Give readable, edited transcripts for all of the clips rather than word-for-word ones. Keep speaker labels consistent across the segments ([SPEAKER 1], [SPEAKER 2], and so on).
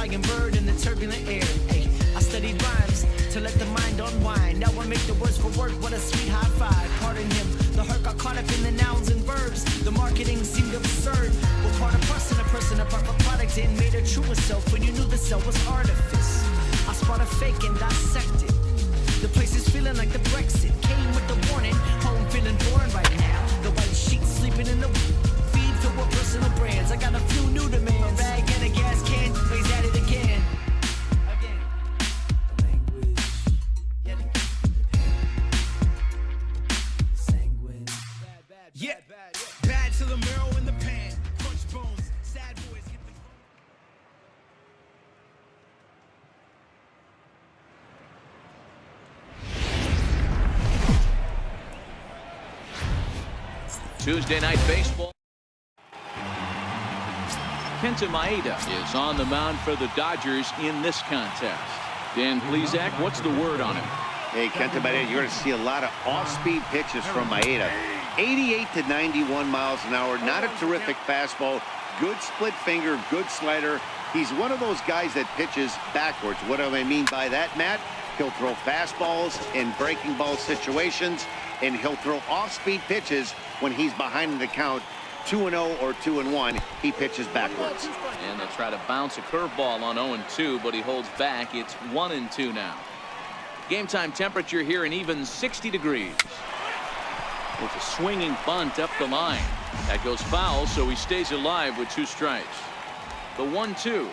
[SPEAKER 1] flying bird in the turbulent air. Hey, I studied rhymes to let the mind unwind. Now I make the words for work, what a sweet high five. Pardon him, the hurt got caught up in the nouns and verbs. The marketing seemed absurd. Well, part of person, a person, a proper product, and made a truer self when you knew the self was artifice. I spot a fake and dissect it. The place is feeling like the Brexit. Came with the warning, home feeling foreign right now. The white sheets sleeping in the feed filled with personal brands. I got a few new demands. A bag and a gas can, he's at it again. The language, yet again. Sanguine. Yeah, bad to the marrow in the pan. Crunch bones, sad boys get the...
[SPEAKER 2] Tuesday night baseball. Maeda is on the mound for the Dodgers in this contest. Dan Plesac, what's the word on him?
[SPEAKER 3] Hey, Maeda, you're going to see a lot of off-speed pitches from Maeda. 88 to 91 miles an hour. Not a terrific fastball. Good split finger, good slider. He's one of those guys that pitches backwards. What do I mean by that, Matt? He'll throw fastballs in breaking ball situations, and he'll throw off-speed pitches when he's behind in the count. 2-0 or 2-1, he pitches backwards.
[SPEAKER 2] And they'll try to bounce a curveball on 0-2, but he holds back. It's 1-2 now. Game time temperature here an even 60 degrees. With a swinging bunt up the line. That goes foul, so he stays alive with 2 strikes. The 1-2.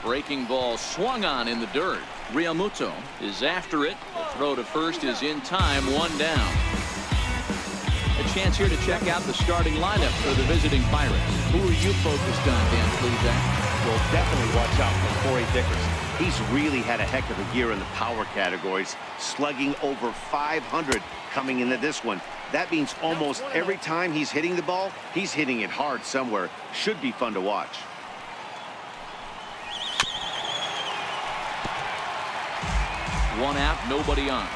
[SPEAKER 2] Breaking ball swung on in the dirt. Realmuto is after it. The throw to first is in time, 1 down. A chance here to check out the starting lineup for the visiting Pirates. Who are you focused on, Dan Plesac?
[SPEAKER 3] Well, definitely watch out for Corey Dickerson. He's really had a heck of a year in the power categories, slugging over 500 coming into this one. That means almost every time he's hitting the ball, he's hitting it hard somewhere. Should be fun to watch.
[SPEAKER 2] One out, nobody on.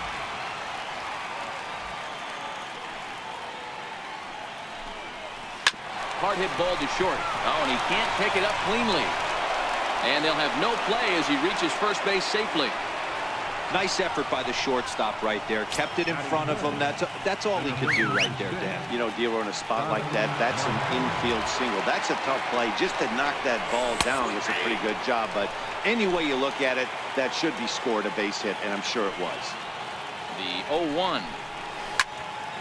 [SPEAKER 2] Hard hit ball to short. Oh, and he can't pick it up cleanly. And they'll have no play as he reaches first base safely.
[SPEAKER 4] Nice effort by the shortstop right there. Kept it in front of him. That's all he could do right there, Dan.
[SPEAKER 3] You know, D'Lo, in a spot like that, that's an infield single. That's a tough play. Just to knock that ball down was a pretty good job. But any way you look at it, that should be scored a base hit, and I'm sure it was.
[SPEAKER 2] The 0-1.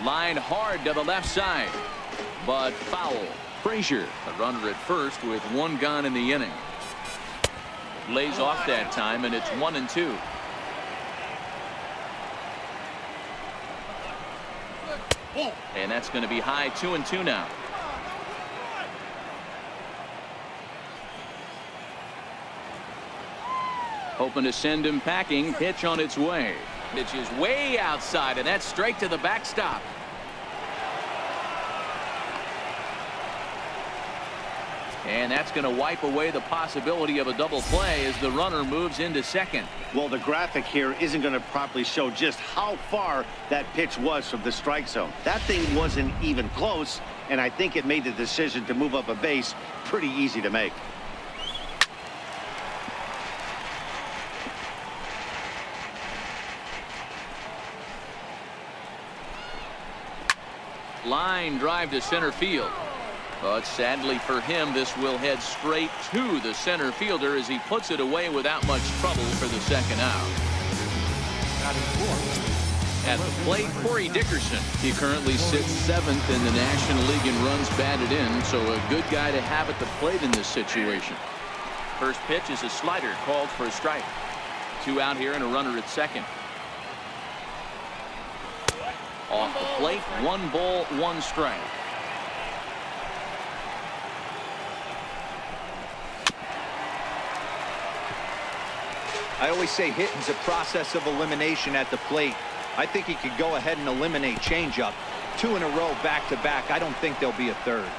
[SPEAKER 2] Line hard to the left side. But foul. Frazier, a runner at first with 1 gone in the inning. Lays off that time, and it's 1-2. And that's going to be high, 2-2 now. Hoping to send him packing. Pitch on its way. Pitch is way outside, and that's straight to the backstop. And that's going to wipe away the possibility of a double play as the runner moves into second.
[SPEAKER 3] Well, the graphic here isn't going to properly show just how far that pitch was from the strike zone. That thing wasn't even close, and I think it made the decision to move up a base pretty easy to make.
[SPEAKER 2] Line drive to center field. But sadly for him, this will head straight to the center fielder as he puts it away without much trouble for the second out. At the plate, Corey Dickerson. He currently sits 7th in the National League in runs batted in, so a good guy to have at the plate in this situation. First pitch is a slider called for a strike. 2 out here and a runner at second. Off the plate, 1 ball, 1 strike.
[SPEAKER 4] I always say hitting's a process of elimination at the plate. I think he could go ahead and eliminate changeup. 2 in a row back-to-back. I don't think there'll be a third.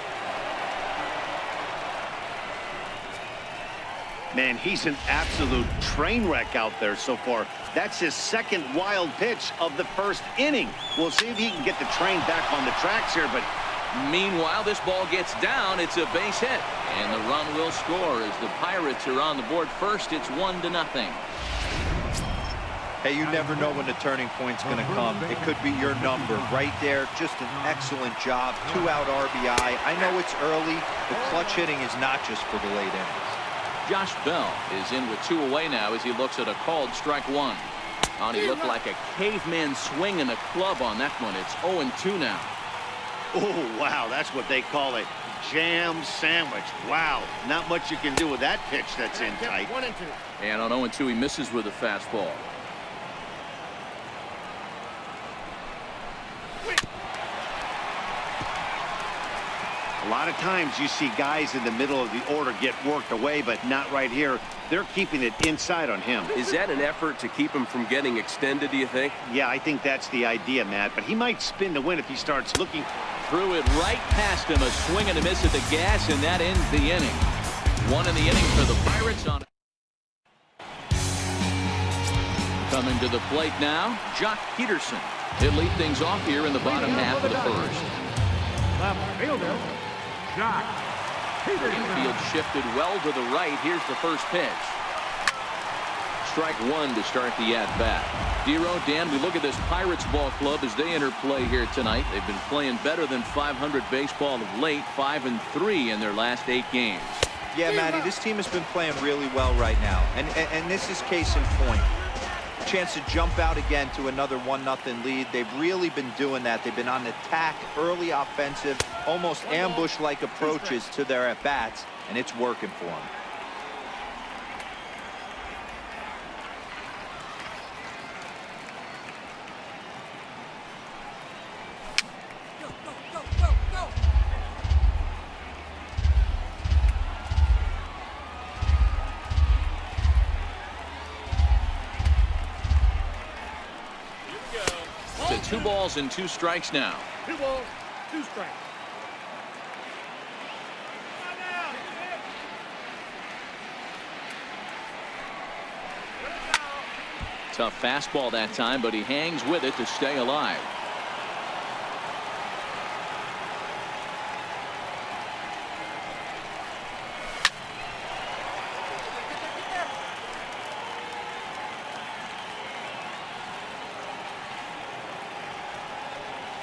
[SPEAKER 3] Man, he's an absolute train wreck out there so far. That's his 2nd wild pitch of the 1st inning. We'll see if he can get the train back on the tracks here, but
[SPEAKER 2] Meanwhile, this ball gets down. It's a base hit. And the run will score as the Pirates are on the board first. It's 1-0.
[SPEAKER 4] Hey, you never know when the turning point's going to come. It could be your number right there. Just an excellent job. 2-out RBI. I know it's early, but clutch hitting is not just for the late innings.
[SPEAKER 2] Josh Bell is in with 2 away now as he looks at a called strike 1. And he looked like a caveman swinging a club on that one. It's 0-2 now.
[SPEAKER 3] Oh, wow, that's what they call a jam sandwich. Wow, not much you can do with that pitch that's in tight.
[SPEAKER 1] 1-2.
[SPEAKER 2] And on 0-2, he misses with a fastball.
[SPEAKER 3] A lot of times you see guys in the middle of the order get worked away, but not right here. They're keeping it inside on him.
[SPEAKER 5] Is that an effort to keep him from getting extended, do you think?
[SPEAKER 3] Yeah, I think that's the idea, Matt. But he might spin to win if he starts looking.
[SPEAKER 2] Threw it right past him. A swing and a miss at the gas, and that ends the inning. 1 in the inning for the Pirates on. Coming to the plate now, Jock Peterson. He'll lead things off here in the bottom half of the first.
[SPEAKER 6] Left fielder, Jock Peterson.
[SPEAKER 2] Infield shifted well to the right. Here's the first pitch. Strike 1 to start the at-bat. Dero, Dan, we look at this Pirates ball club as they enter play here tonight. They've been playing better than .500 baseball of late, 5-3 in their last 8 games.
[SPEAKER 4] Yeah, Matty, this team has been playing really well right now. And this is case in point. Chance to jump out again to another 1-0 lead. They've really been doing that. They've been on attack, early offensive, almost ambush-like approaches to their at-bats, and it's working for them.
[SPEAKER 2] To 2 balls and 2 strikes now.
[SPEAKER 6] 2 balls, 2 strikes.
[SPEAKER 2] Tough fastball that time, but he hangs with it to stay alive.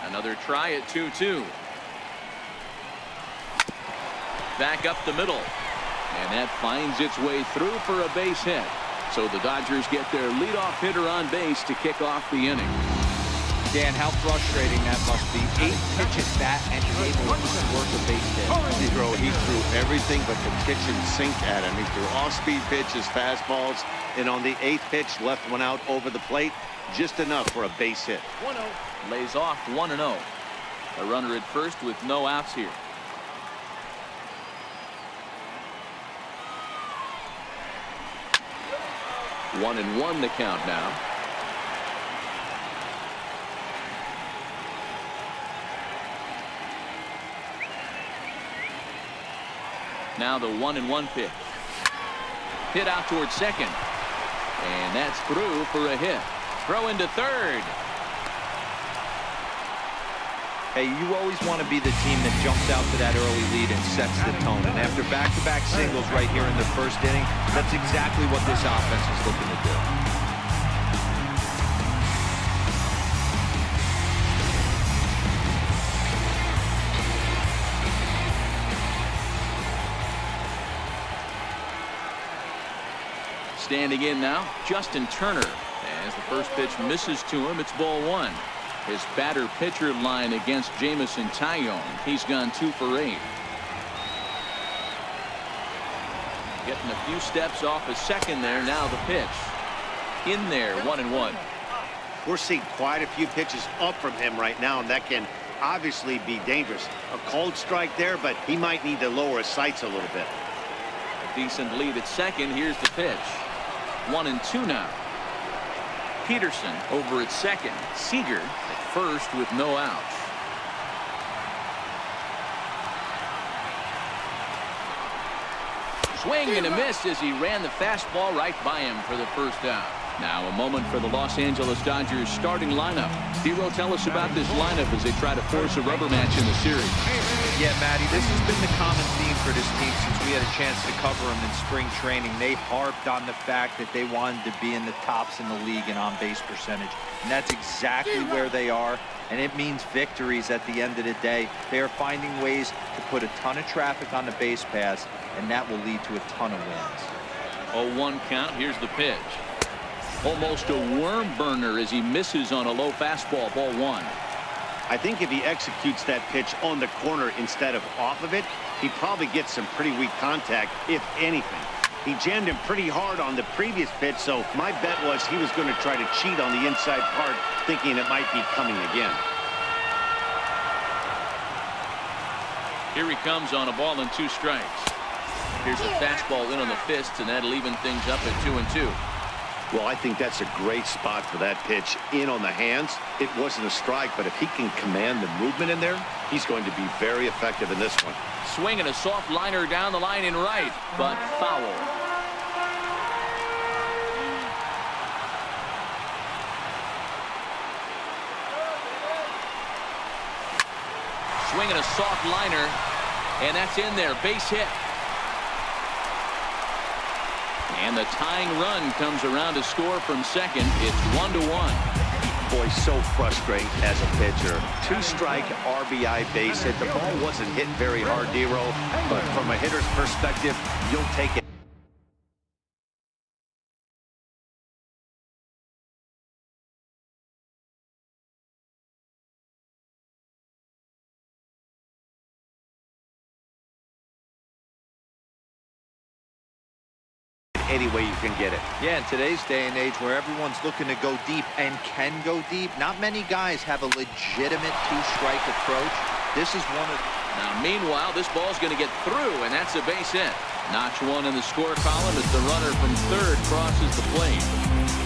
[SPEAKER 2] Another try at 2-2. Back up the middle. And that finds its way through for a base hit. So the Dodgers get their leadoff hitter on base to kick off the inning.
[SPEAKER 4] Dan, how frustrating that must be. 8 pitches bat and he's able to work a base hit.
[SPEAKER 3] He threw everything but the kitchen sink at him. He threw off-speed pitches, fastballs, and on the 8th pitch, left one out over the plate. Just enough for a base hit.
[SPEAKER 6] 1-0.
[SPEAKER 2] Lays off 1-0. A runner at first with no outs here. One and 1 the count now. Now the 1-1 pitch. Hit out towards second. And that's through for a hit. Throw into third.
[SPEAKER 4] Hey, you always want to be the team that jumps out to that early lead and sets the tone. And after back-to-back singles right here in the first inning, that's exactly what this offense is looking to do.
[SPEAKER 2] Standing in now, Justin Turner. As the first pitch misses to him, it's ball 1. His batter-pitcher line against Jamison Tyone. He's gone 2 for 8. Getting a few steps off a second there. Now the pitch. In there, 1-1.
[SPEAKER 3] We're seeing quite a few pitches up from him right now, and that can obviously be dangerous. A cold strike there, but he might need to lower his sights a little bit.
[SPEAKER 2] A decent lead at second. Here's the pitch. 1-2 now. Peterson over at second. Seager at first with no outs. Swing and a miss as he ran the fastball right by him for the first down. Now a moment for the Los Angeles Dodgers starting lineup. Hero, tell us about this lineup as they try to force a rubber match in the series.
[SPEAKER 4] Yeah, Matty, this has been the common theme for this team since we had a chance to cover them in spring training. They harped on the fact that they wanted to be in the tops in the league in on-base percentage. And that's exactly where they are. And it means victories at the end of the day. They are finding ways to put a ton of traffic on the base paths, and that will lead to a ton of wins.
[SPEAKER 2] 0-1 count. Here's the pitch. Almost a worm burner as he misses on a low fastball. Ball 1.
[SPEAKER 3] I think if he executes that pitch on the corner instead of off of it, he probably gets some pretty weak contact, if anything. He jammed him pretty hard on the previous pitch, so my bet was he was going to try to cheat on the inside part, thinking it might be coming again.
[SPEAKER 2] Here he comes on a ball and 2 strikes. Here's a fastball in on the fists, and that'll even things up at 2-2.
[SPEAKER 3] Well, I think that's a great spot for that pitch in on the hands. It wasn't a strike, but if he can command the movement in there, he's going to be very effective in this one.
[SPEAKER 2] Swinging a soft liner down the line in right, but foul. Swinging a soft liner, and that's in there. Base hit. And the tying run comes around to score from second. It's 1-1.
[SPEAKER 3] Boy, so frustrating as a pitcher. 2-strike RBI base hit. The ball wasn't hit very hard, Dero, but from a hitter's perspective, you'll take it. Any way you can get it.
[SPEAKER 4] Yeah, in today's day and age where everyone's looking to go deep and can go deep, not many guys have a legitimate 2-strike approach. This is one of...
[SPEAKER 2] Now, meanwhile, this ball's going to get through, and that's a base hit. Notch 1 in the score column as the runner from third crosses the plate.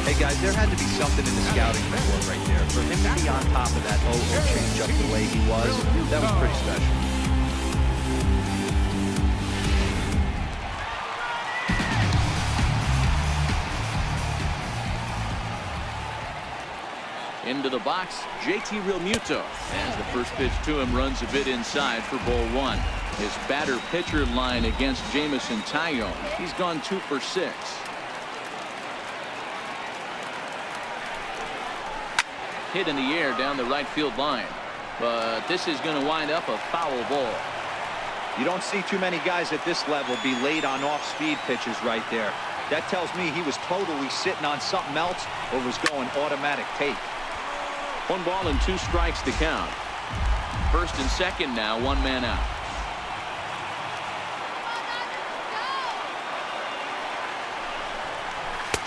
[SPEAKER 4] Hey, guys, there had to be something in the scouting report right there. For him to be on top of that 0-0 changeup the way he was, that was pretty special.
[SPEAKER 2] Into the box, JT Realmuto. As the first pitch to him runs a bit inside for ball 1. His batter-pitcher line against Jamison Tyone. He's gone 2 for 6. Hit in the air down the right field line. But this is going to wind up a foul ball.
[SPEAKER 4] You don't see too many guys at this level be late on off-speed pitches right there. That tells me he was totally sitting on something else or was going automatic take.
[SPEAKER 2] 1 ball and 2 strikes to count. First and second now, 1 man out.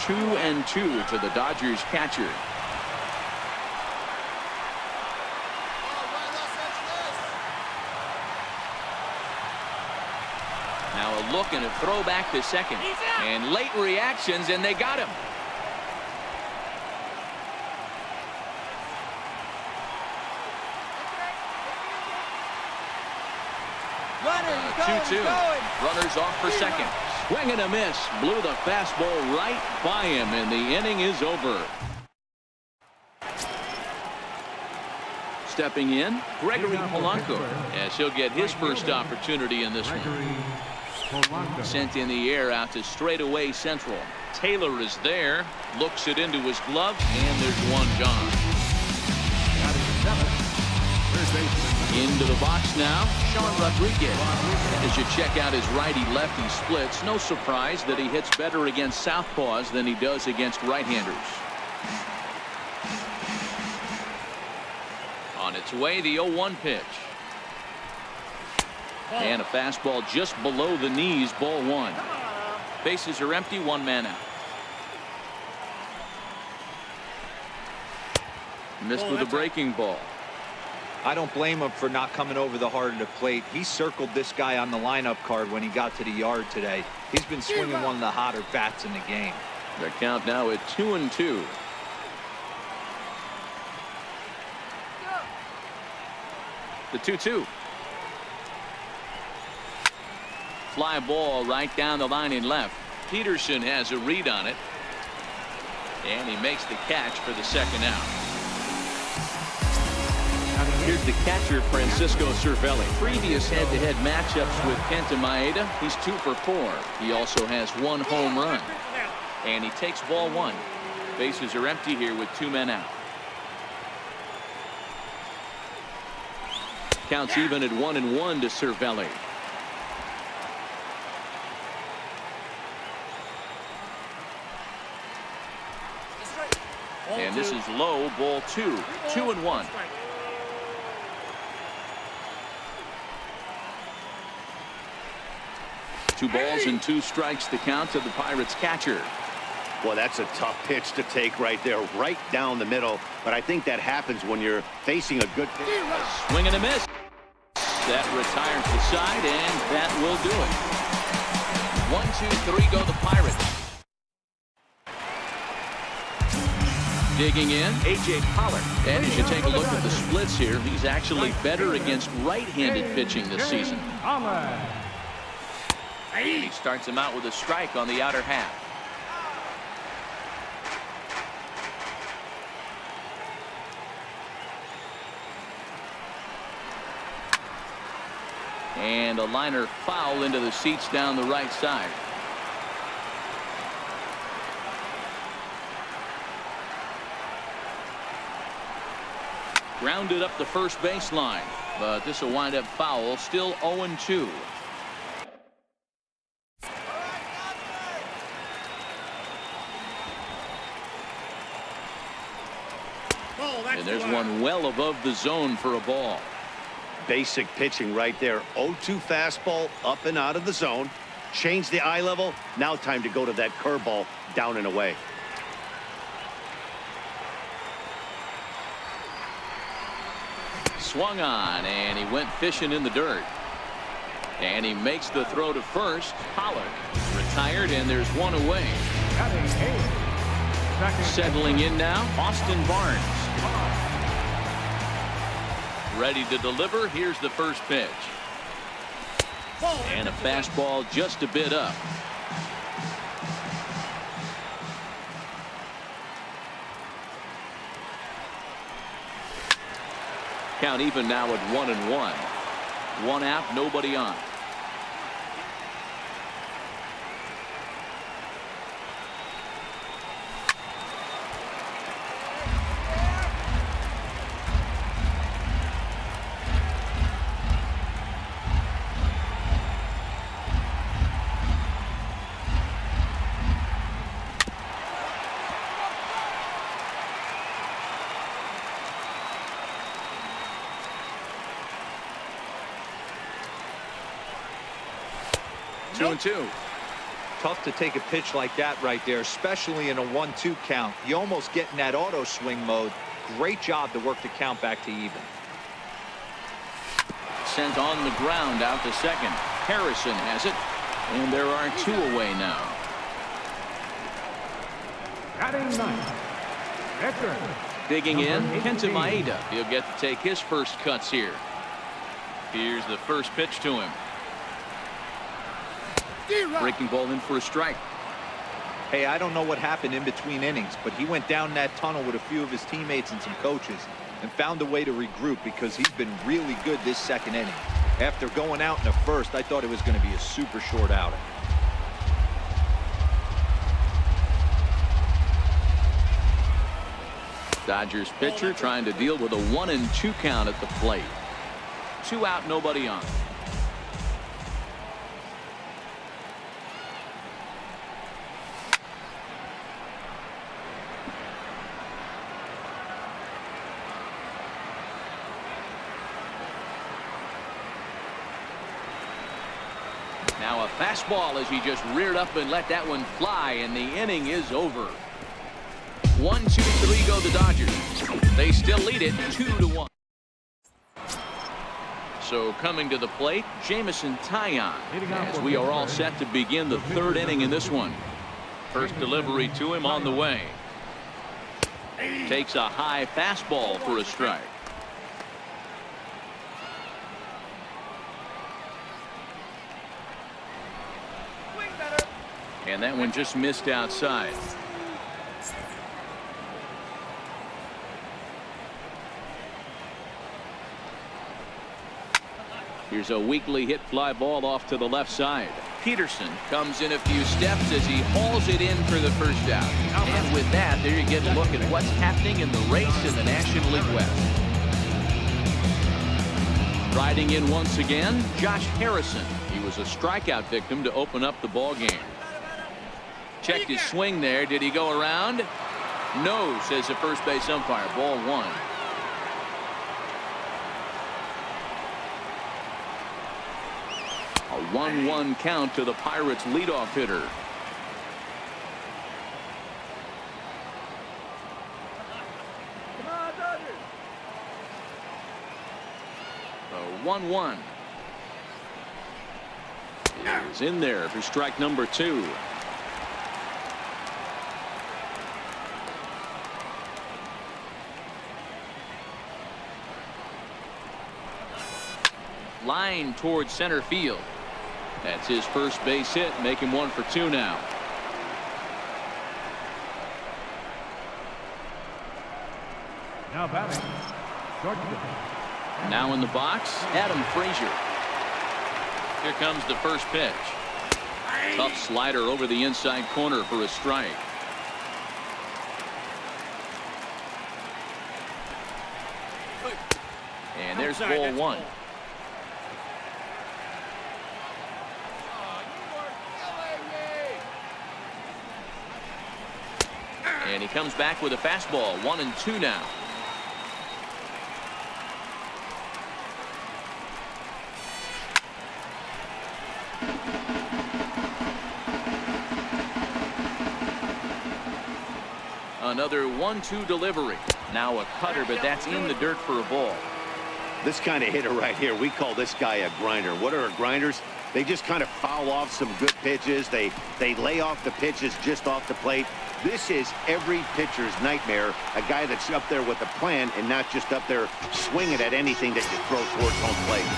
[SPEAKER 2] Two and 2 to the Dodgers catcher. Now a look and a throw back to second. And late reactions, and they got him. 2-2. Runners off for second. Swing and a miss. Blew the fastball right by him, and the inning is over. Stepping in, Gregory Polanco, as he'll get his first opportunity in this one. Sent in the air out to straightaway central. Taylor is there, looks it into his glove, and there's 1 gone. Into the box now, Sean Rodriguez. As you check out his righty-lefty splits, no surprise that he hits better against southpaws than he does against right-handers. On its way, the 0-1 pitch. And a fastball just below the knees, ball 1. Bases are empty, 1 man out. Missed with a breaking ball.
[SPEAKER 4] I don't blame him for not coming over the heart of the plate. He circled this guy on the lineup card when he got to the yard today. He's been swinging one of the hotter bats in the game.
[SPEAKER 2] The count now at 2-2. The 2-2. Fly ball right down the line in left. Peterson has a read on it. And he makes the catch for the second out. Here's the catcher, Francisco Cervelli. Previous head-to-head matchups with Kenta Maeda, he's 2 for 4. He also has 1 home run. And he takes ball 1. Bases are empty here with 2 men out. Counts even at 1-1 to Cervelli. And this is low, ball 2. 2-1. Two balls and 2 strikes, the count of the Pirates catcher.
[SPEAKER 3] Well, that's a tough pitch to take right there, right down the middle. But I think that happens when you're facing a good pitch.
[SPEAKER 2] A swing and a miss. That retires the side, and that will do it. 1, 2, 3 go the Pirates. Digging in, A.J. Pollard. And as you take a look at the splits here, he's actually better against right-handed pitching this season. And he starts him out with a strike on the outer half. And a liner foul into the seats down the right side. Grounded up the first baseline, but this will wind up foul. Still 0-2. And there's one well above the zone for a ball.
[SPEAKER 3] Basic pitching right there. 0-2 fastball up and out of the zone. Change the eye level. Now time to go to that curveball down and away.
[SPEAKER 2] Swung on, and he went fishing in the dirt. And he makes the throw to first. Pollard retired, and there's one away. Settling in now, Austin Barnes. Ready to deliver. Here's the first pitch. And a fastball just a bit up. Count even now at 1-1. 1 out, nobody on. Nope. 2-2.
[SPEAKER 4] Tough to take a pitch like that right there, especially in a 1-2 count. You almost get in that auto swing mode. Great job to work the count back to even.
[SPEAKER 2] Sent on the ground out to second. Harrison has it, and there are 2 away now. Digging in, Kenta Maeda. He'll get to take his first cuts here. Here's the first pitch to him. Breaking ball in for a strike.
[SPEAKER 4] Hey, I don't know what happened in between innings, but he went down that tunnel with a few of his teammates and some coaches and found a way to regroup because he's been really good this second inning. After going out in the first, I thought it was going to be a super short outing.
[SPEAKER 2] Dodgers pitcher trying to deal with a 1-2 count at the plate. 2 out, nobody on. Now a fastball as he just reared up and let that one fly, and the inning is over. 1, 2, 3 go the Dodgers. They still lead it 2-1. So coming to the plate, Jameson Taillon, as we are all set to begin the 3rd inning in this one. First delivery to him on the way. Takes a high fastball for a strike. And that one just missed outside. Here's a weakly hit fly ball off to the left side. Peterson comes in a few steps as he hauls it in for the first out. And with that, there you get a look at what's happening in the race in the National League West. Riding in once again, Josh Harrison. He was a strikeout victim to open up the ball game. Checked his swing there. Did he go around? No, says the first base umpire. Ball one. A 1-1 count to the Pirates leadoff hitter. The 1-1. Is in there for strike number 2. Line towards center field. That's his first base hit, making 1 for 2 now.
[SPEAKER 6] Now batting.
[SPEAKER 2] Now in the box, Adam Frazier. Here comes the first pitch. Tough slider over the inside corner for a strike. And there's ball 1. And he comes back with a fastball. 1-2 now. Another 1-2 delivery. Now a cutter, but that's in the dirt for a ball.
[SPEAKER 3] This kind of hitter right here, we call this guy a grinder. What are grinders? They just kind of foul off some good pitches. They lay off the pitches just off the plate. This is every pitcher's nightmare, a guy that's up there with a plan and not just up there swinging at anything that you throw towards home plate.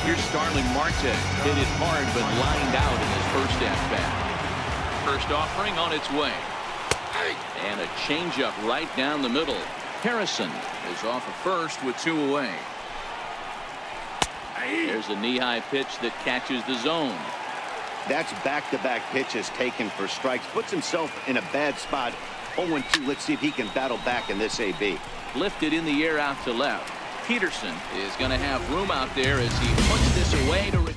[SPEAKER 2] Here's Starling Marte. Hit it hard, but lined out in his first at-bat. First offering on its way. And a changeup right down the middle. Harrison is off of first with 2 away. There's a knee-high pitch that catches the zone.
[SPEAKER 3] That's back-to-back pitches taken for strikes. Puts himself in a bad spot. 0-2. Let's see if he can battle back in this AB.
[SPEAKER 2] Lifted in the air out to left. Peterson is going to have room out there as he puts this away to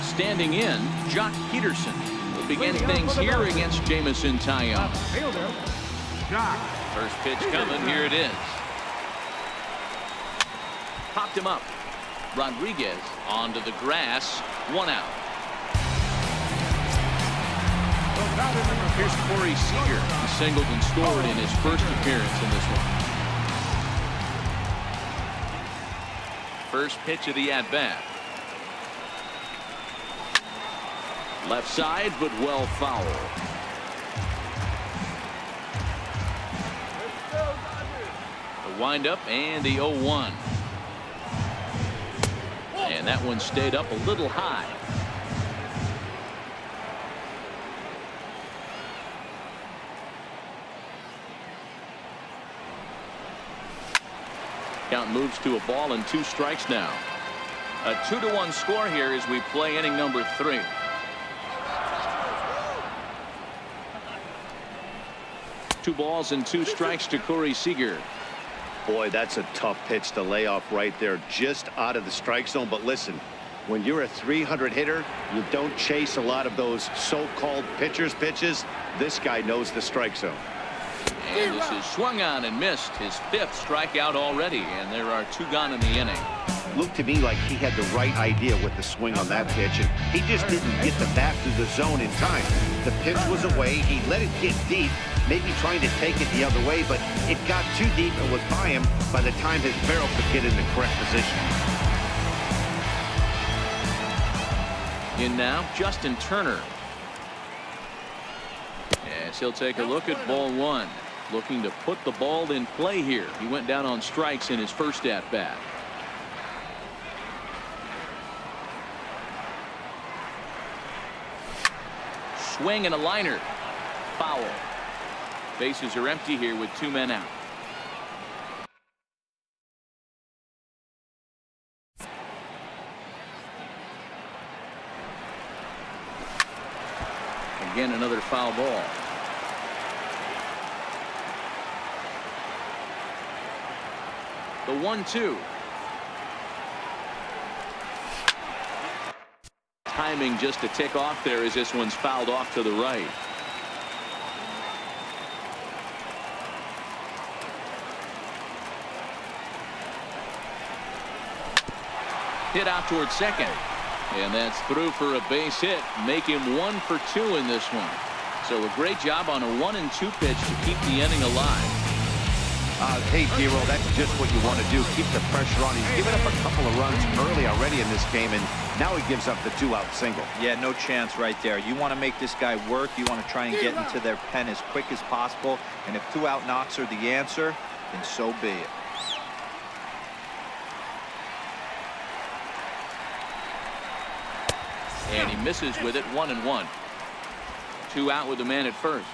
[SPEAKER 2] standing in. Jock Peterson will begin things here against Jamison Tyone. First pitch coming. Here it is. Popped him up. Rodriguez onto the grass. 1 out. Here's Corey Seager. He singled and scored in his first appearance in this one. First pitch of the at-bat. Left side, but well foul. The windup and the 0-1. And that one stayed up a little high. Count moves to a ball and 2 strikes now. A 2-1 score here as we play inning number 3. Two balls and 2 strikes to Corey Seager.
[SPEAKER 3] Boy, that's a tough pitch to lay off right there, just out of the strike zone. But listen, when you're a 300 hitter, you don't chase a lot of those so-called pitcher's pitches. This guy knows the strike zone.
[SPEAKER 2] And this is swung on and missed. His 5th strikeout already, and there are 2 gone in the inning.
[SPEAKER 3] Looked to me like he had the right idea with the swing on that pitch, and he just didn't get the bat through the zone in time. The pitch was away. He let it get deep, maybe trying to take it the other way, but it got too deep and was by him by the time his barrel could get in the correct position.
[SPEAKER 2] In now, Justin Turner. As he'll take a look at ball 1. Looking to put the ball in play here. He went down on strikes in his first at-bat. Swing and a liner. Foul. Bases are empty here with 2 men out. Again, another foul ball. The 1-2. Timing just a tick off there as this one's fouled off to the right. Hit out towards second. And that's through for a base hit. Make him 1 for 2 in this one. So a great job on a 1-2 pitch to keep the inning alive.
[SPEAKER 3] Hey, Dero, that's just what you want to do. Keep the pressure on. He's given up a couple of runs early already in this game, and now he gives up the 2-out single.
[SPEAKER 4] Yeah, no chance right there. You want to make this guy work. You want to try and get into their pen as quick as possible. And if 2-out knocks are the answer, then so be it.
[SPEAKER 2] And he misses with it, 1-1. 2 out with the man at first.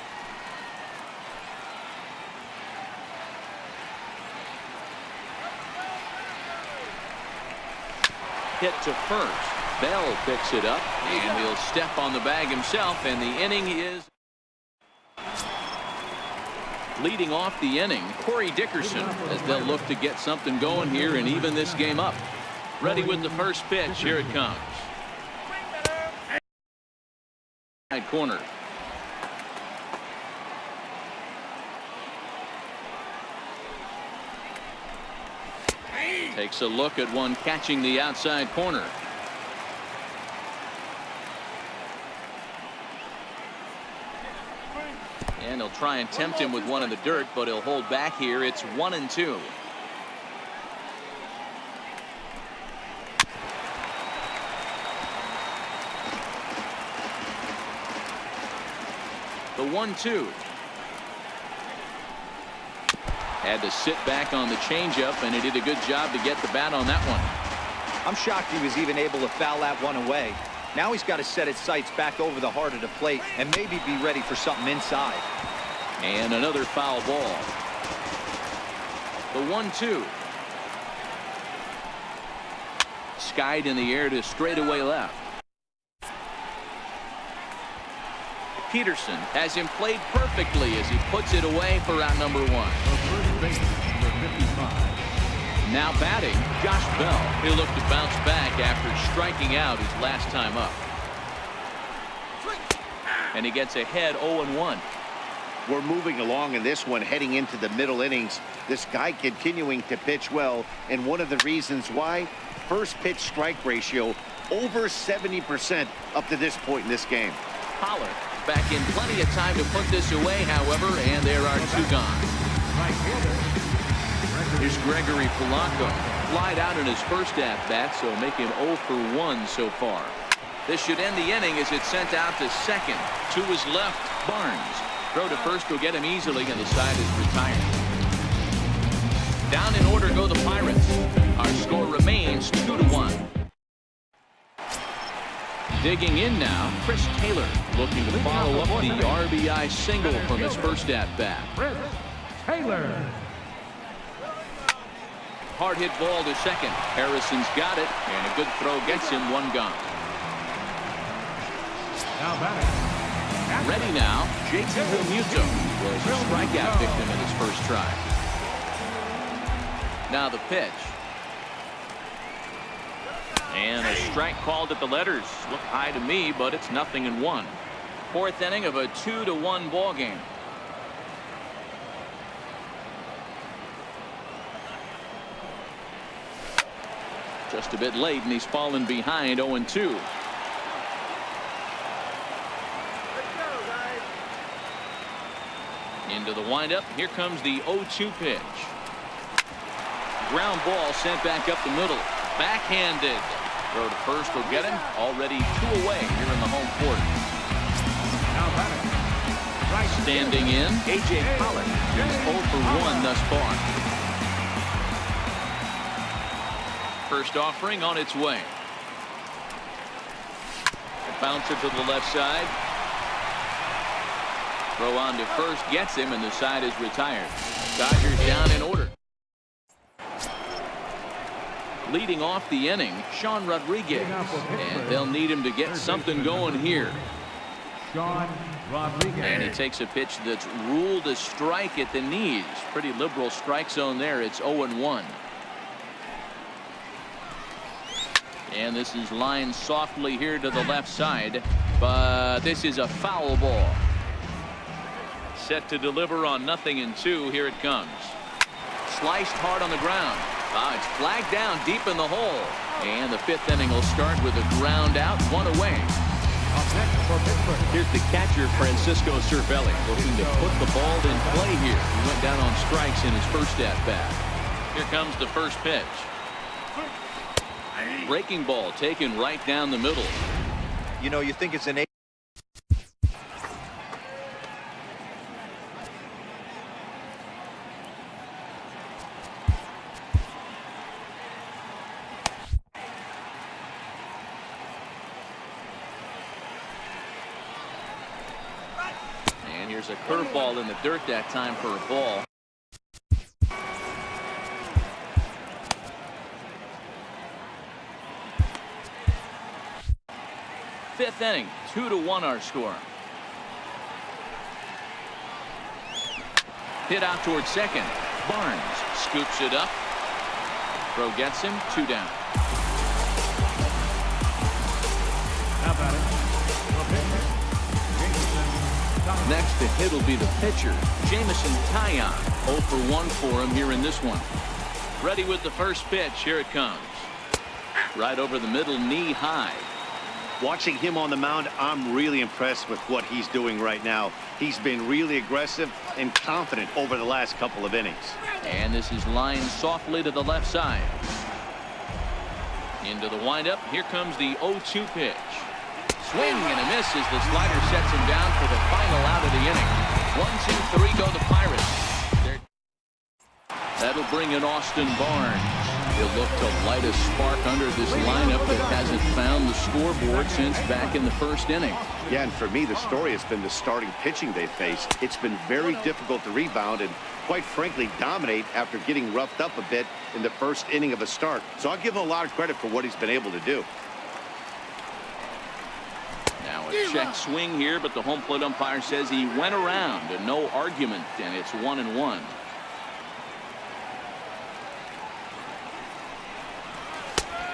[SPEAKER 2] Hit to first. Bell picks it up, and he'll step on the bag himself, and the inning is... Leading off the inning, Corey Dickerson, as they'll look to get something going here and even this game up. Ready with the first pitch. Here it comes. Right corner. Takes a look at one catching the outside corner. And he'll try and tempt him with one in the dirt, but he'll hold back here. It's 1-2. The 1-2. Had to sit back on the changeup, and he did a good job to get the bat on that one.
[SPEAKER 4] I'm shocked he was even able to foul that one away. Now he's got to set his sights back over the heart of the plate and maybe be ready for something inside.
[SPEAKER 2] And another foul ball. The 1-2. Skied in the air to straightaway left. Peterson has him played perfectly as he puts it away for out number 1. Now batting, Josh Bell. He'll look to bounce back after striking out his last time up. And he gets ahead 0-1.
[SPEAKER 3] We're moving along in this one, heading into the middle innings. This guy continuing to pitch well, and one of the reasons why, first pitch strike ratio over 70% up to this point in this game.
[SPEAKER 2] Pollard back in plenty of time to put this away, however, and there are 2 gone. Here's Gregory Polanco. Flied out in his first at-bat, so make him 0 for 1 so far. This should end the inning as it's sent out to second. To his left, Barnes. Throw to first will get him easily, and the side is retired. Down in order go the Pirates. Our score remains 2-1. Digging in now, Chris Taylor looking to follow up the RBI single from his first at-bat.
[SPEAKER 6] Taylor.
[SPEAKER 2] Hard hit ball to second. Harrison's got it, and a good throw gets him 1 gone.
[SPEAKER 6] Now batting.
[SPEAKER 2] Ready now, JT Realmuto was a strikeout victim in his first try. Now the pitch. And a strike called at the letters. Look high to me, but it's 0-1. 4th inning of a 2-1 ball game. Just a bit late, and he's fallen behind 0-2. Into the windup. Here comes the 0-2 pitch. Ground ball sent back up the middle. Backhanded. Throw to first will get him. Already 2 away here in the home court.
[SPEAKER 6] Now batting.
[SPEAKER 2] Standing in, A.J. Pollard. He's 0 for 1 thus far. First offering on its way. A bouncer to the left side. Throw on to first gets him, and the side is retired. Dodgers down in order. Leading off the inning, Sean Rodriguez, and they'll need him to get something going here.
[SPEAKER 6] Sean Rodriguez.
[SPEAKER 2] And he takes a pitch that's ruled a strike at the knees. Pretty liberal strike zone there. It's 0-1. And this is lined softly here to the left side, but this is a foul ball. Set to deliver on 0-2. Here it comes. Sliced hard on the ground. It's flagged down deep in the hole. And the 5th inning will start with a ground out, 1 away.
[SPEAKER 6] Up next for Pittsburgh.
[SPEAKER 5] Here's the catcher, Francisco Cervelli, looking to put the ball in play here.
[SPEAKER 2] He went down on strikes in his first at-bat. Here comes the first pitch. Breaking ball taken right down the middle.
[SPEAKER 4] You know, you think it's an
[SPEAKER 2] And here's a curveball in the dirt that time for a ball. Fifth inning, 2-1 our score. Hit out towards second. Barnes scoops it up. Throw gets him, 2 down.
[SPEAKER 6] How about it? For Pittsburgh. Jameson.
[SPEAKER 2] Next to hit will be the pitcher, Jameson Taillon. 0 for 1 for him here in this one. Ready with the first pitch. Here it comes. Right over the middle, knee high.
[SPEAKER 3] Watching him on the mound, I'm really impressed with what he's doing right now. He's been really aggressive and confident over the last couple of innings.
[SPEAKER 2] And this is lined softly to the left side. Into the windup. Here comes the 0-2 pitch. Swing and a miss as the slider sets him down for the final out of the inning. 1, 2, 3 go the Pirates. That'll bring in Austin Barnes. He'll look to light a spark under this lineup that hasn't found the scoreboard since back in the first inning.
[SPEAKER 3] Yeah, and for me, the story has been the starting pitching they faced. It's been very difficult to rebound and, quite frankly, dominate after getting roughed up a bit in the first inning of a start. So I'll give him a lot of credit for what he's been able to do.
[SPEAKER 2] Now a check swing here, but the home plate umpire says he went around and no argument, and it's 1-1.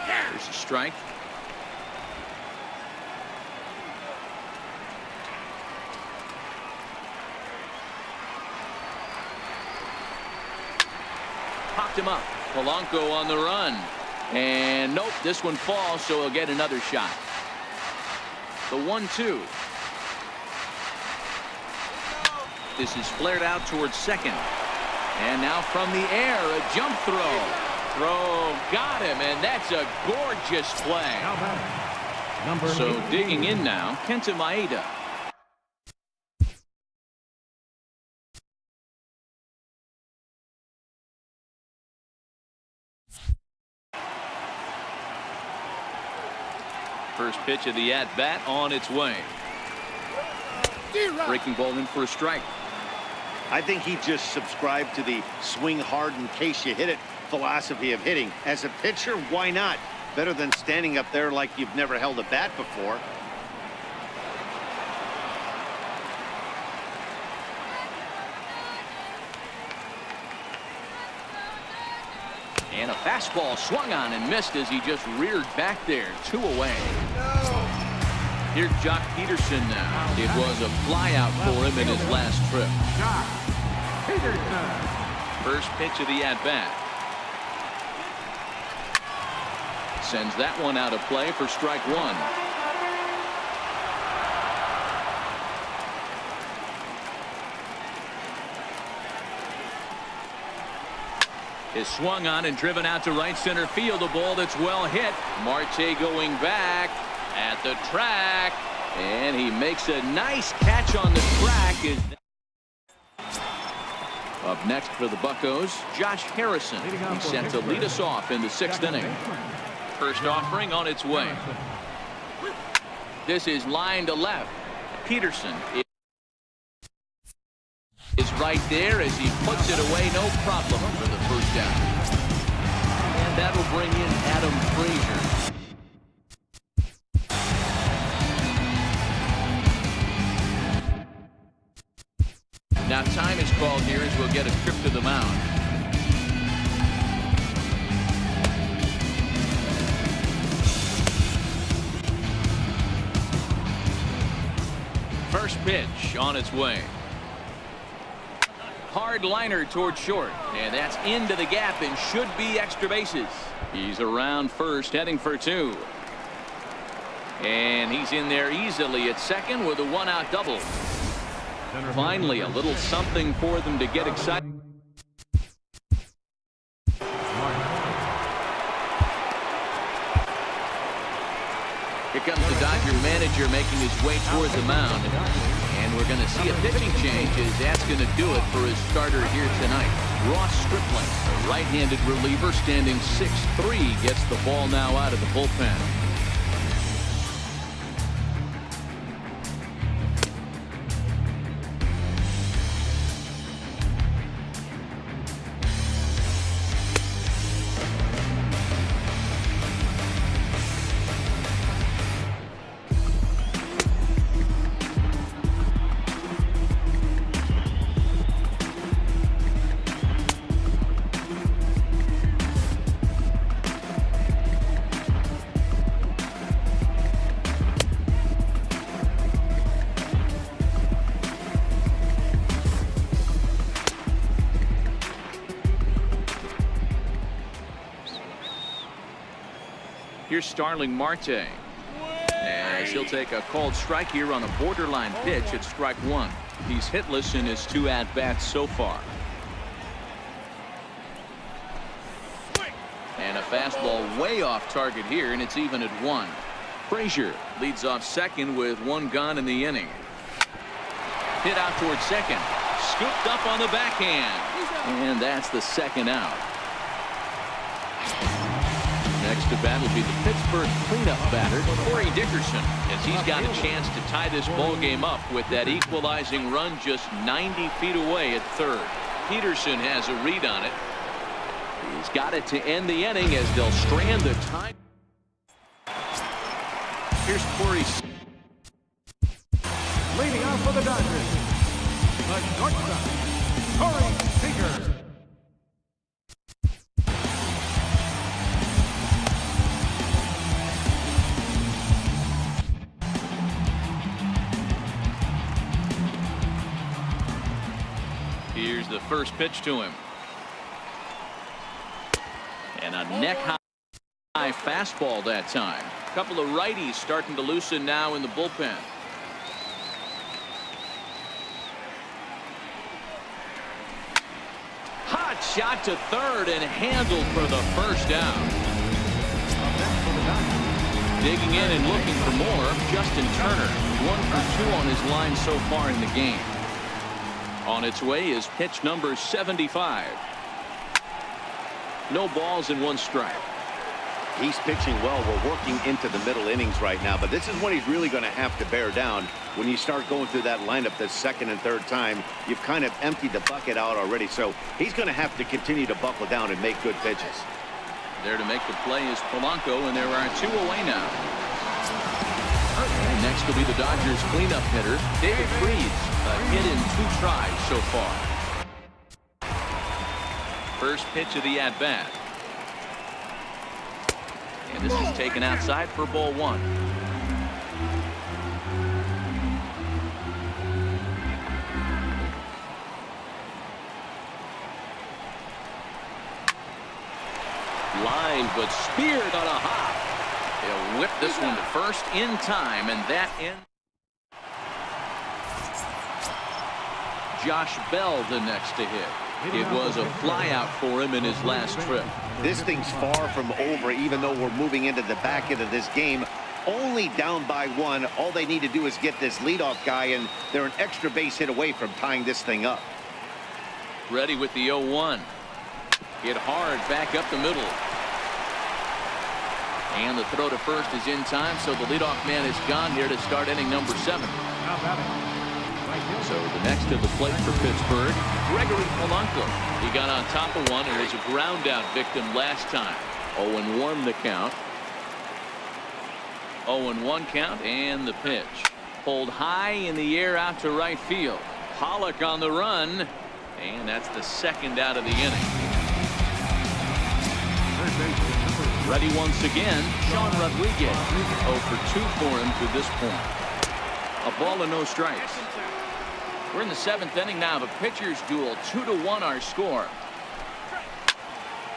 [SPEAKER 2] There's a strike. Popped him up. Polanco on the run. And nope, this one falls, so he'll get another shot. The 1-2. This is flared out towards second. And now from the air, a jump throw. Throw got him, and that's a gorgeous play.
[SPEAKER 6] How about it? Number
[SPEAKER 2] So
[SPEAKER 6] 18.
[SPEAKER 2] digging in now, Kenta Maeda. First pitch of the at-bat on its way. Breaking ball in for a strike.
[SPEAKER 3] I think he just subscribed to the swing hard in case you hit it philosophy of hitting. As a pitcher, why not? Better than standing up there like you've never held a bat before.
[SPEAKER 2] And a fastball swung on and missed as he just reared back there. 2 away. Here's Jock Peterson now. It was a flyout for him in his last trip.
[SPEAKER 6] Jock Peterson.
[SPEAKER 2] First pitch of the at-bat. Sends that one out of play for strike 1. Is swung on and driven out to right center field. A ball that's well hit. Marte going back at the track, and he makes a nice catch on the track. Up next for the Buccos, Josh Harrison. He's set to lead us off in the 6th inning. First offering on its way. This is line to left. Peterson is right there as he puts it away, no problem for the first down. And that'll bring in Adam Frazier. Now time is called here as we'll get a trip to the mound. First pitch on its way. Hard liner toward short, and that's into the gap and should be extra bases. He's around first, heading for two. And he's in there easily at second with a one-out double. Finally, a little something for them to get excited. Here comes the Dodger manager making his way toward the mound. And we're going to see a pitching change as that's going to do it for his starter here tonight. Ross Stripling, a right-handed reliever standing 6'3", gets the ball now out of the bullpen. Here's Starling Marte, as he'll take a called strike here on a borderline pitch at strike one. He's hitless in his 2 at-bats so far. And a fastball way off target here, and it's even at 1. Frazier leads off second with 1 gone in the inning. Hit out towards second, scooped up on the backhand, and that's the 2nd out. Next to bat will be the Pittsburgh cleanup batter, Corey Dickerson, as he's got a chance to tie this ball game up with that equalizing run just 90 feet away at third. Peterson has a read on it. He's got it to end the inning as they'll strand the time. Here's Corey.
[SPEAKER 6] Leading off for the Dodgers, the shortstop, Corey Seager.
[SPEAKER 2] Here's the first pitch to him. And a neck-high fastball that time. A couple of righties starting to loosen now in the bullpen. Hot shot to third and handled for the first down. Digging in and looking for more, Justin Turner. 1 for 2 on his line so far in the game. On its way is pitch number 75. No balls and 1 strike.
[SPEAKER 3] He's pitching well. We're working into the middle innings right now, but this is when he's really going to have to bear down. When you start going through that lineup the 2nd and 3rd time, you've kind of emptied the bucket out already, so he's going to have to continue to buckle down and make good pitches.
[SPEAKER 2] There to make the play is Polanco, and there are 2 away now. And next will be the Dodgers cleanup hitter, David Freese. A hit in 2 tries so far. First pitch of the at-bat. And this is taken outside for ball 1. Line, but speared on a hop. They'll whip this one to first in time, and that ends. Josh Bell the next to hit. It was a flyout for him in his last trip.
[SPEAKER 3] This thing's far from over, even though we're moving into the back end of this game. Only down by 1. All they need to do is get this leadoff guy, and they're an extra base hit away from tying this thing up.
[SPEAKER 2] Ready with the 0-1. Hit hard back up the middle. And the throw to first is in time, so the leadoff man is gone here to start inning number 7. So the next to the plate for Pittsburgh, Gregory Polanco. He got on top of one and is a ground out victim last time. 0-1 the count. 0-1 count, and the pitch. Pulled high in the air out to right field. Pollock on the run, and that's the second out of the inning. Ready once again, Sean Rodriguez. 0 for 2 for him to this point. A ball and no strikes. We're in the 7th inning now. The pitchers duel, 2-1 our score.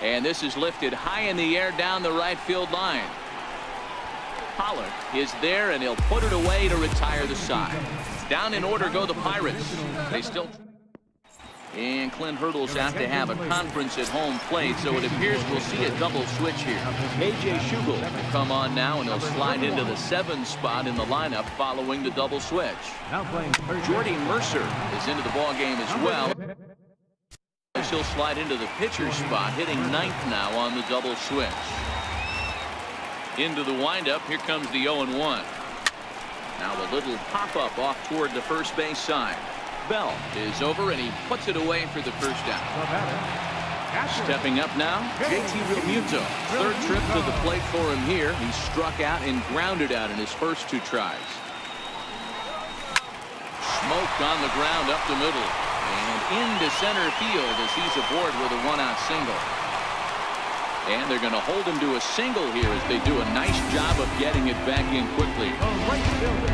[SPEAKER 2] And this is lifted high in the air down the right field line. Pollock is there, and he'll put it away to retire the side. Down in order go the Pirates. They still. And Clint Hurdles have to have a conference at home plate, so it appears we'll see a double switch here. A.J. Schugel will come on now, and he'll slide into the 7th spot in the lineup following the double switch. Jordy Mercer is into the ball game as well. He'll slide into the pitcher's spot, hitting 9th now on the double switch. Into the windup, here comes the 0-1. Now a little pop-up off toward the first base side. Bell is over, and he puts it away for the first down. Stepping up now, JT Realmuto. 3rd trip to the plate for him here. He struck out and grounded out in his first 2 tries. Smoked on the ground up the middle. And into center field as he's aboard with a 1-out single. And they're going to hold him to a single here as they do a nice job of getting it back in quickly.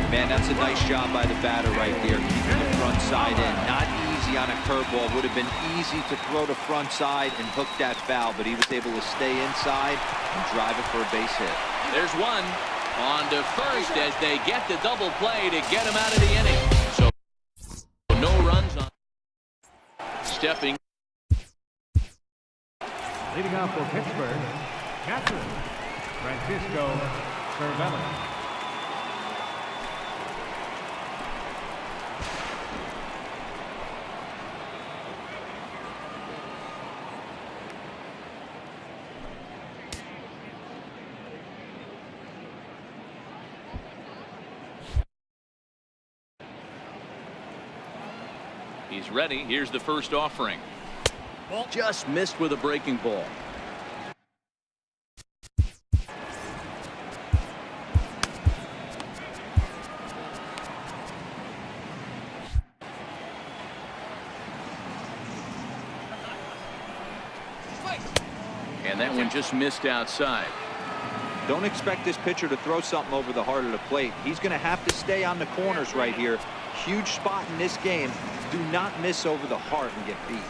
[SPEAKER 4] Man, that's a nice job by the batter right there, keeping the front side in. Not easy on a curveball. Would have been easy to throw the front side and hook that foul, but he was able to stay inside and drive it for a base hit.
[SPEAKER 2] There's one on to first as they get the double play to get him out of the inning. So no runs on. Stepping.
[SPEAKER 6] Leading off for Pittsburgh, catcher, Francisco Cervelli.
[SPEAKER 2] He's ready. Here's the first offering. Just missed with a breaking ball. And that one just missed outside.
[SPEAKER 4] Don't expect this pitcher to throw something over the heart of the plate. He's going to have to stay on the corners right here. Huge spot in this game. Do not miss over the heart and get beat.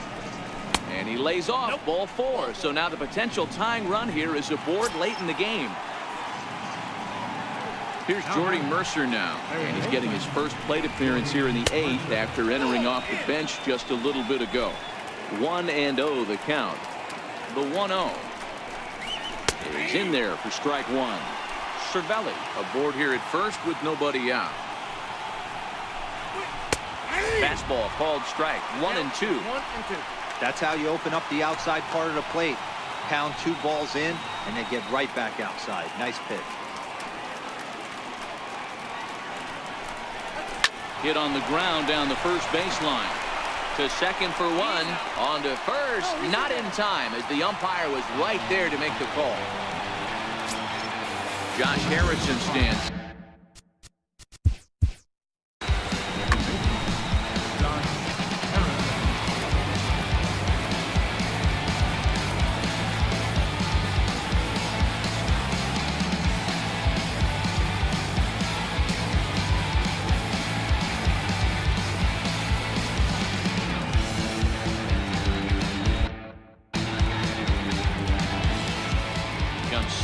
[SPEAKER 2] And he lays off. Ball 4. So now the potential tying run here is aboard late in the game. Here's Jordy Mercer now, and he's getting his first plate appearance here in the 8th after entering off the bench just a little bit ago. 1-0 the count. The 1-0 is in there for strike 1. Cervelli aboard here at first with nobody out. Fastball called strike. 1-2.
[SPEAKER 4] That's how you open up the outside part of the plate. Pound 2 balls in, and they get right back outside. Nice pitch.
[SPEAKER 2] Hit on the ground down the first baseline. To second for 1. On to first. Not in time as the umpire was right there to make the call. Josh Harrison stands.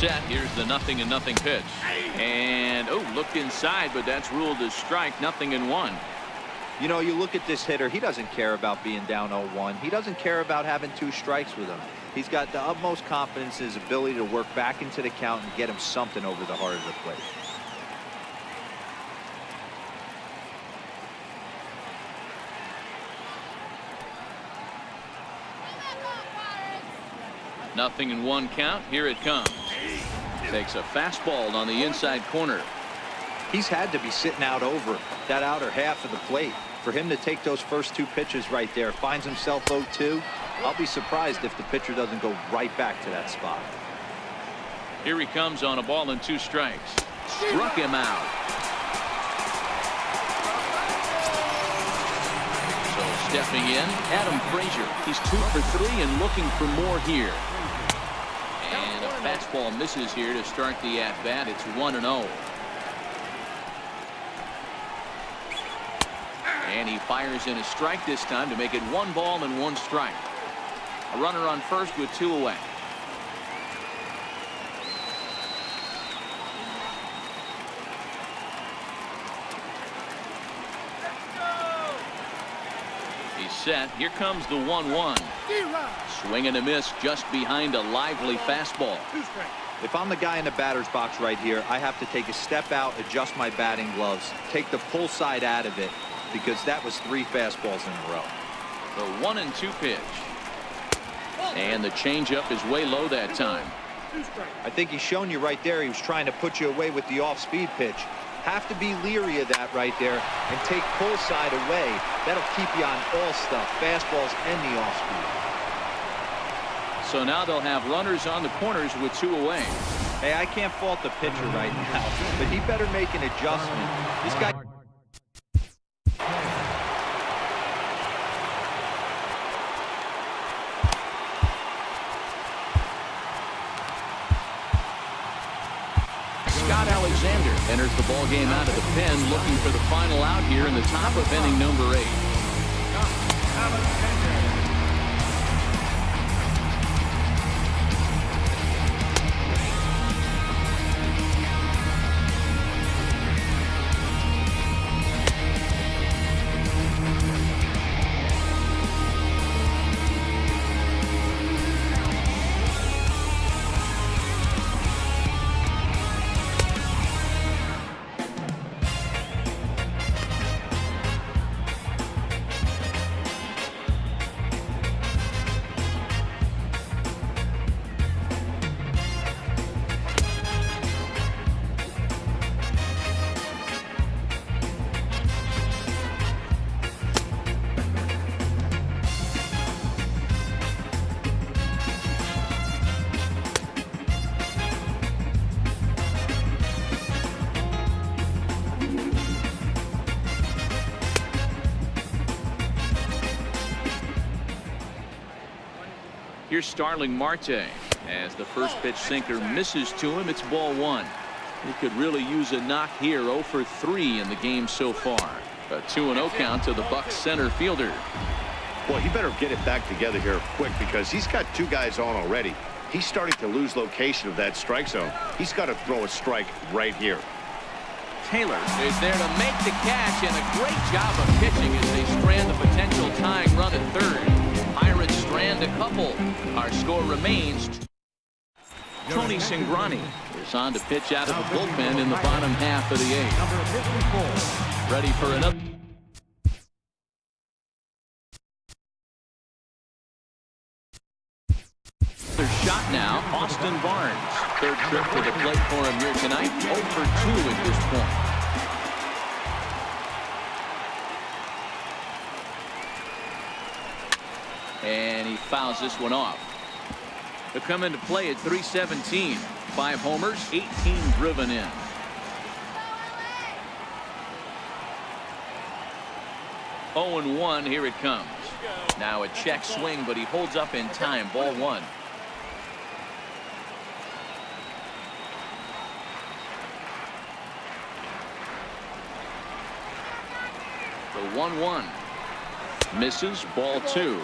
[SPEAKER 2] Set. Here's the 0-0 pitch. And looked inside, but that's ruled as strike. 0-1.
[SPEAKER 4] You know, you look at this hitter, he doesn't care about being down 0-1. He doesn't care about having 2 strikes with him. He's got the utmost confidence in his ability to work back into the count and get him something over the heart of the plate.
[SPEAKER 2] Nothing in 1 count. Here it comes. Takes a fastball on the inside corner.
[SPEAKER 4] He's had to be sitting out over that outer half of the plate. For him to take those first 2 pitches right there, finds himself 0-2. I'll be surprised if the pitcher doesn't go right back to that spot.
[SPEAKER 2] Here he comes on a ball and 2 strikes. Struck him out. So Stepping in, Adam Frazier. He's 2 for 3 and looking for more here. And a fastball misses here to start the at-bat. It's 1-0. And he fires in a strike this time to make it 1 ball and 1 strike. A runner on first with 2 away. He's set. Here comes the 1-1. Swing and a miss just behind a lively fastball.
[SPEAKER 4] If I'm the guy in the batter's box right here, I have to take a step out, adjust my batting gloves, take the pull side out of it, because that was 3 fastballs in a row.
[SPEAKER 2] The 1-2 pitch. And the changeup is way low that time.
[SPEAKER 4] I think he's shown you right there. He was trying to put you away with the off-speed pitch. Have to be leery of that right there and take pull side away. That'll keep you on all stuff, fastballs and the off-speed.
[SPEAKER 2] So now they'll have runners on the corners with 2 away.
[SPEAKER 4] Hey, I can't fault the pitcher right now, but he better make an adjustment. This guy...
[SPEAKER 2] Enters the ball game out of the pen, looking for the final out here in the top of inning number 8. Here's Starling Marte as the first pitch sinker misses to him. It's ball 1. He could really use a knock here. 0 for 3 in the game so far. A 2-0 count to the Bucs center fielder.
[SPEAKER 3] Well, he better get it back together here quick because he's got 2 guys on already. He's starting to lose location of that strike zone. He's got to throw a strike right here.
[SPEAKER 2] Taylor is there to make the catch, and a great job of pitching as they strand the potential tying run at third. Pirates strand a couple. Our score remains. Tony Cingrani is on to pitch out of the bullpen in the bottom half of the 8th.
[SPEAKER 6] Number 54.
[SPEAKER 2] Ready for another. Shot now, Austin Barnes. Third trip to the plate for him here tonight. 0 for 2 at this point. And he fouls this one off. He'll come into play at 317. 5 homers, 18 driven in. Oh and 1, here it comes. Now a check swing, but he holds up in time. Ball 1. The 1-1 misses. Ball 2.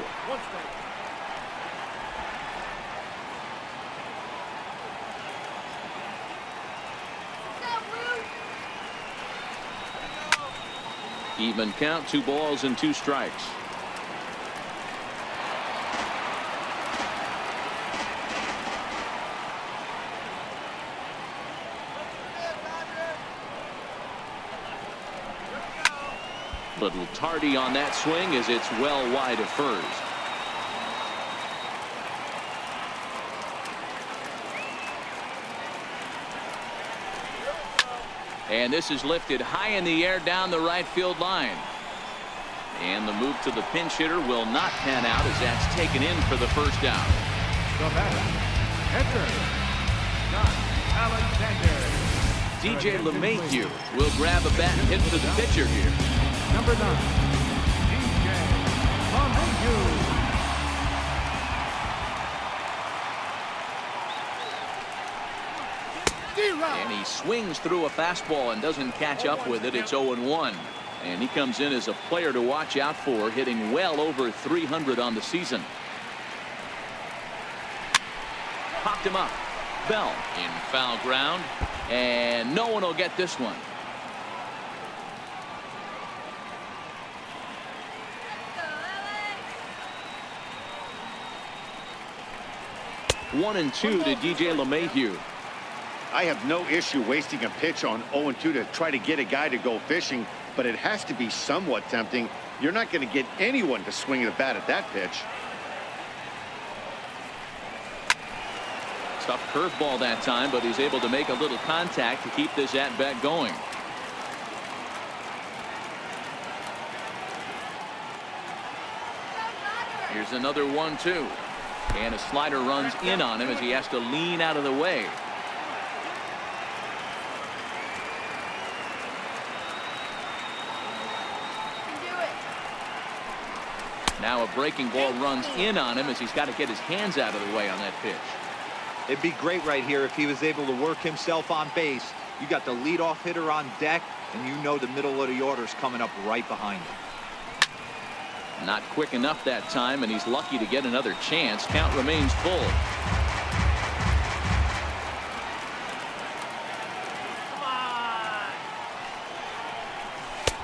[SPEAKER 2] Even count, 2 balls and 2 strikes. Little tardy on that swing as it's well wide of first. And this is lifted high in the air down the right field line. And the move to the pinch hitter will not pan out as that's taken in for the first out.
[SPEAKER 6] The batter, catcher, John Alexander.
[SPEAKER 2] DJ LeMahieu will grab a bat and hit for the pitcher here.
[SPEAKER 6] Number 9, DJ
[SPEAKER 2] And he swings through a fastball and doesn't catch up with it. It's 0-1. And he comes in as a player to watch out for, hitting well over 300 on the season. Popped him up. Bell in foul ground. And no one will get this one. One and two to DJ LeMahieu.
[SPEAKER 3] I have no issue wasting a pitch on 0-2 to try to get a guy to go fishing, but it has to be somewhat tempting. You're not going to get anyone to swing the bat at that pitch.
[SPEAKER 2] Tough curveball that time, but he's able to make a little contact to keep this at-bat going. Here's another 1-2. And a slider runs in on him as he has to lean out of the way. Now a breaking ball runs in on him as he's got to get his hands out of the way on that pitch.
[SPEAKER 4] It'd be great right here if he was able to work himself on base. You got the leadoff hitter on deck, and you know the middle of the order's coming up right behind him.
[SPEAKER 2] Not quick enough that time, and he's lucky to get another chance. Count remains full.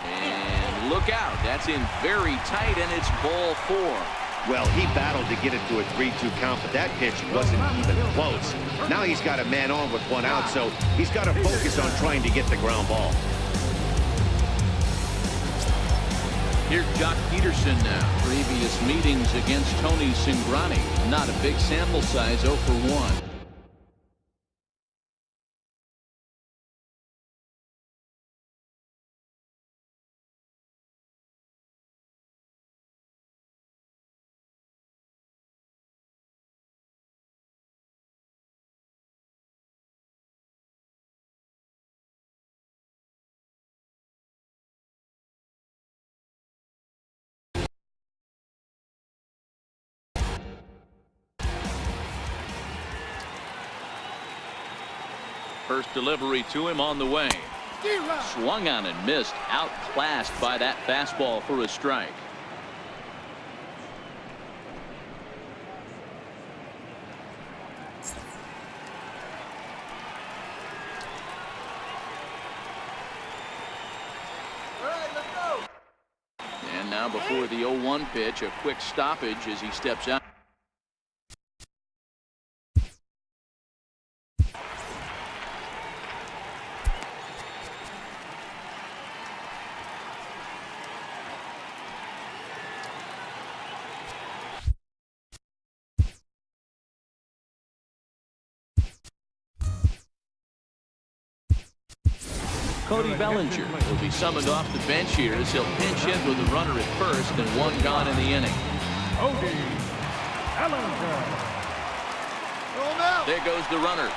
[SPEAKER 2] And look out. That's in very tight, and it's ball 4.
[SPEAKER 3] Well, he battled to get it to a 3-2 count, but that pitch wasn't even close. Now he's got a man on with 1 out, so he's got to focus on trying to get the ground ball.
[SPEAKER 2] Here's Jock Peterson now. Previous meetings against Tony Cingrani. Not a big sample size, 0 for 1. First delivery to him on the way. Swung on and missed. Outclassed by that fastball for a strike. And now before the 0-1 pitch, a quick stoppage as he steps out. Cody Bellinger will be summoned off the bench here as he'll pinch hit with a runner at first and 1 gone in the inning.
[SPEAKER 6] Cody Bellinger.
[SPEAKER 2] There goes the runner.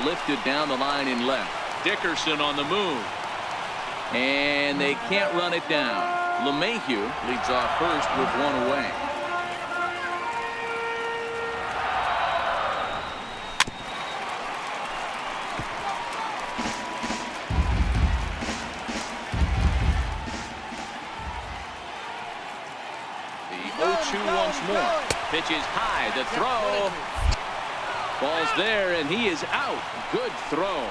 [SPEAKER 2] Lifted down the line in left. Dickerson on the move. And they can't run it down. LeMahieu leads off first with 1 away. Once more. Pitch is high. The throw. Ball's there, and he is out. Good throw.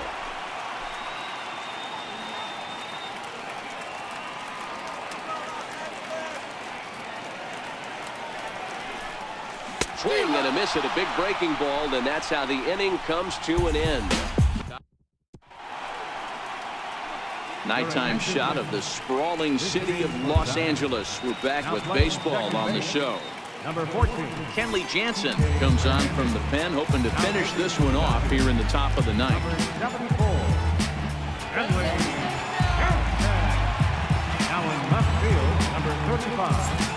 [SPEAKER 5] Swing and a miss at a big breaking ball, and that's how the inning comes to an end.
[SPEAKER 2] Nighttime shot of the sprawling city of Los Angeles. We're back with baseball on the show.
[SPEAKER 6] Number 14.
[SPEAKER 2] Kenley Jansen comes on from the pen, hoping to finish this one off here in the top of the ninth.
[SPEAKER 6] Number 74. Kenley Jansen. Now in left field, number 35.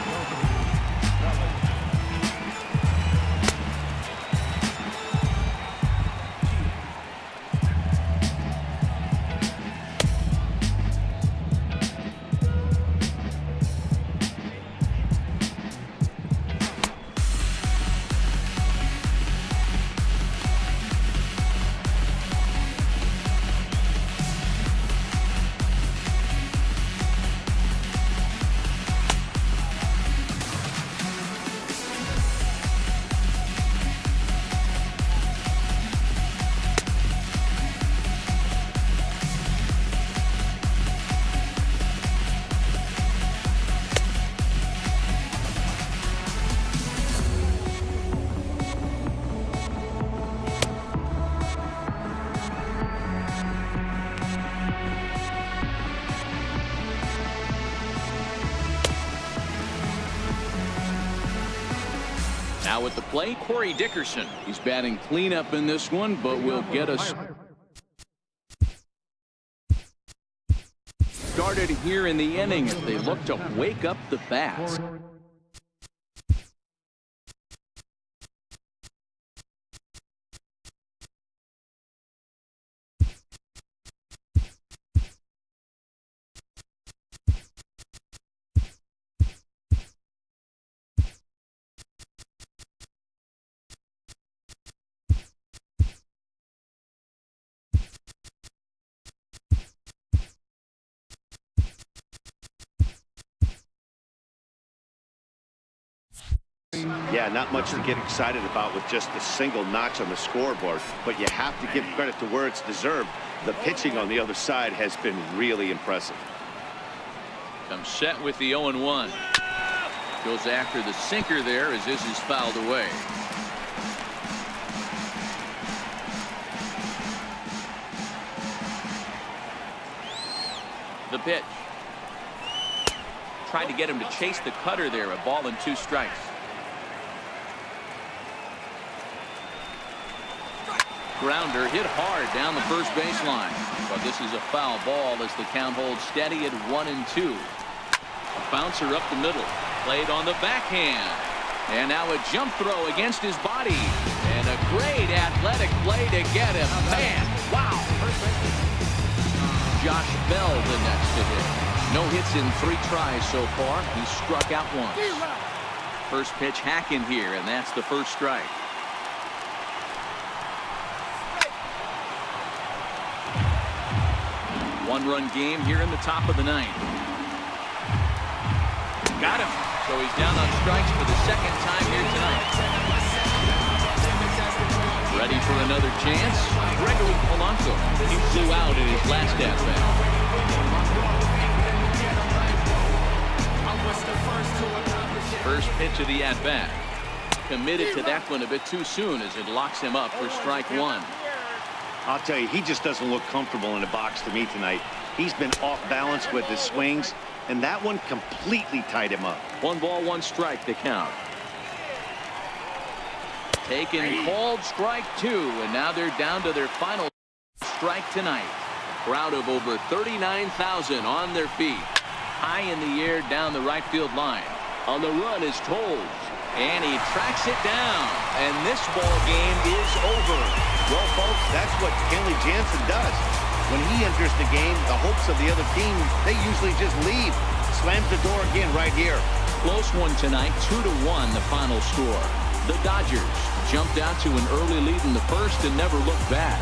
[SPEAKER 2] Now with the play, Corey Dickerson. He's batting cleanup in this one, but will get us started here in the inning as they look to wake up the bats.
[SPEAKER 3] Yeah, not much to get excited about with just a single notch on the scoreboard, but you have to give credit to where it's deserved. The pitching on the other side has been really impressive.
[SPEAKER 2] Comes set with the 0-1. Goes after the sinker there as this is fouled away. The pitch. Tried to get him to chase the cutter there. A ball and 2 strikes. Grounder hit hard down the first baseline, but this is a foul ball as the count holds steady at 1-2. A bouncer up the middle, played on the backhand, and now a jump throw against his body, and a great athletic play to get him. Man, wow! Josh Bell the next to hit. No hits in 3 tries so far. He struck out once. First pitch hack in here, and that's the first strike. One-run game here in the top of the 9th. Got him. So he's down on strikes for the second time here tonight. Ready for another chance? Gregory Polanco. He flew out in his last at-bat. First pitch of the at-bat. Committed to that one a bit too soon as it locks him up for strike 1.
[SPEAKER 3] I'll tell you, he just doesn't look comfortable in the box to me tonight. He's been off balance with his swings, and that one completely tied him up.
[SPEAKER 2] 1 ball, 1 strike to count. Taken, called strike 2, and now they're down to their final strike tonight. A crowd of over 39,000 on their feet. High in the air down the right field line. On the run is Toles, and he tracks it down, and this ball game is over.
[SPEAKER 3] Well, folks, that's what Kenley Jansen does. When he enters the game, the hopes of the other team, they usually just leave. Slams the door again right here.
[SPEAKER 2] Close one tonight, 2-1 the final score. The Dodgers jumped out to an early lead in the first and never looked back.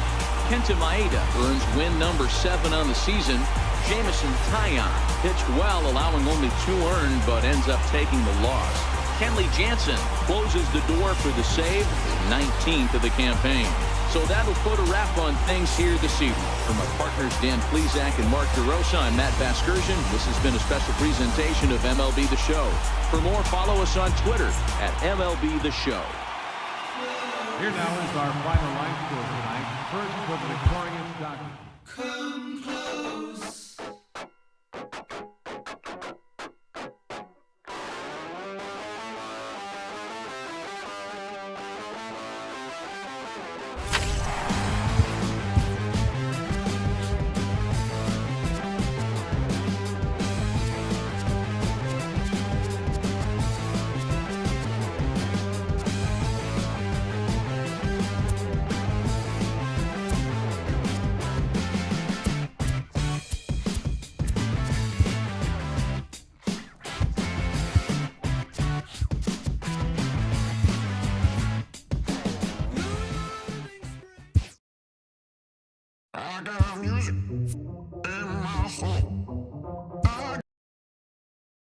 [SPEAKER 2] Kenta Maeda earns win number 7 on the season. Jameson Taillon pitched well, allowing only 2 earned, but ends up taking the loss. Kenley Jansen closes the door for the save, 19th of the campaign. So that'll put a wrap on things here this evening. From our partners Dan Plesac and Mark DeRosa, I'm Matt Vasgersian. This has been a special presentation of MLB The Show. For more, follow us on Twitter at MLB The Show.
[SPEAKER 6] Here now is our final line score tonight. First for the Victorian Dodgers. Come close.
[SPEAKER 7] I got music.